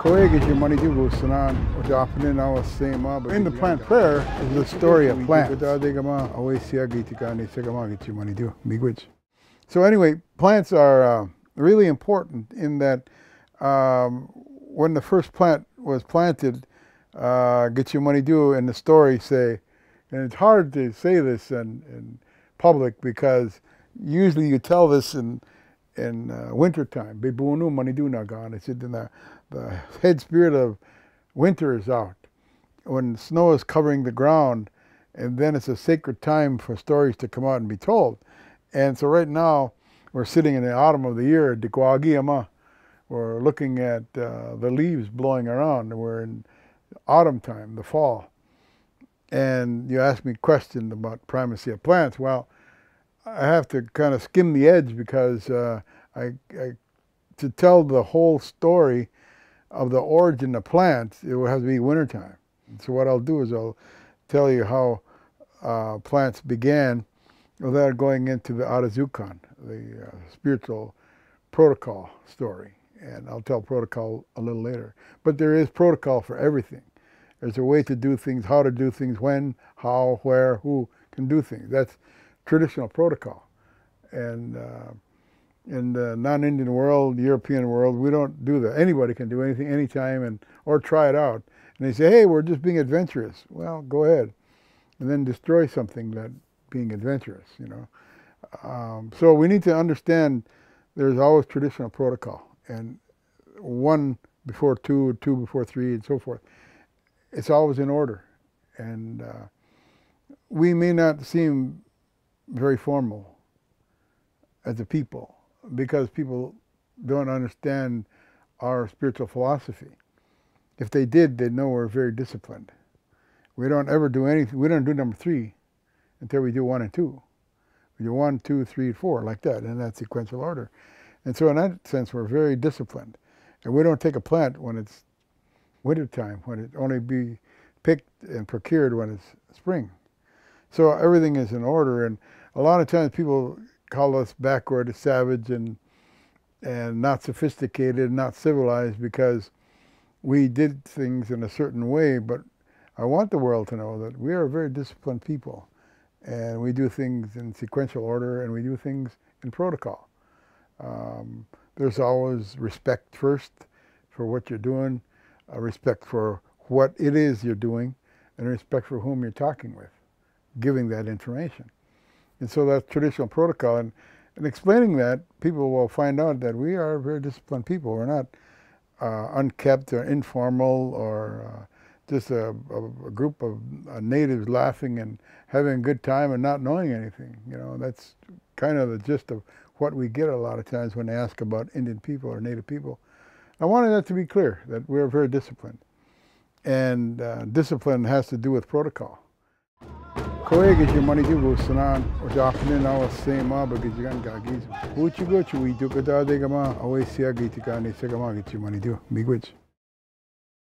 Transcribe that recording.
Gichimanidoo in the plant prayer is the story of plants. So anyway, plants are really important in that when the first plant was planted, Gichimanidoo in the story say, and it's hard to say this in public because usually you tell this in winter time. Bebunu manidu nagan. It's in the head spirit of winter is out when snow is covering the ground, and then it's a sacred time for stories to come out and be told. And so right now we're sitting in the autumn of the year, Dikwagiama. We're looking at the leaves blowing around, and we're in autumn time, the fall. And you asked me a question about primacy of plants. Well, I have to kind of skim the edge because to tell the whole story of the origin of plants, it will have to be wintertime. So what I'll do is I'll tell you how plants began without going into the Arazukan, the spiritual protocol story. And I'll tell protocol a little later. But there is protocol for everything. There's a way to do things, how to do things, when, how, where, who can do things. That's traditional protocol. And in the non-Indian world, European world, we don't do that. Anybody can do anything, anytime, or try it out. And they say, hey, we're just being adventurous. Well, go ahead. And then destroy something that being adventurous, you know. So we need to understand there's always traditional protocol. And 1 before 2, 2 before 3, and so forth. It's always in order. And we may not seem very formal as a people because people don't understand our spiritual philosophy. If they did, they'd know we're very disciplined. We don't ever do anything. We don't do number 3 until we do 1 and 2. We do 1, 2, 3, 4, like that, in that sequential order. And so in that sense, we're very disciplined. And we don't take a plant when it's wintertime, when it only be picked and procured when it's spring. So everything is in order, and a lot of times people call us backward, savage, and not sophisticated, not civilized because we did things in a certain way, but I want the world to know that we are very disciplined people, and we do things in sequential order, and we do things in protocol. There's always respect first for what you're doing, respect for what it is you're doing, and respect for whom you're talking with, giving that information. And so that's traditional protocol. And explaining that, people will find out that we are very disciplined people. We're not unkept or informal or just a group of natives laughing and having a good time and not knowing anything. You know, that's kind of the gist of what we get a lot of times when they ask about Indian people or Native people. I wanted that to be clear, that we're very disciplined. And discipline has to do with protocol. Gichimanidoo sanan ojapne na wasema Gitigaanesag. Uchigo chui dukada degama away sia Gitigaanesag Gichimanidoo. Big witch.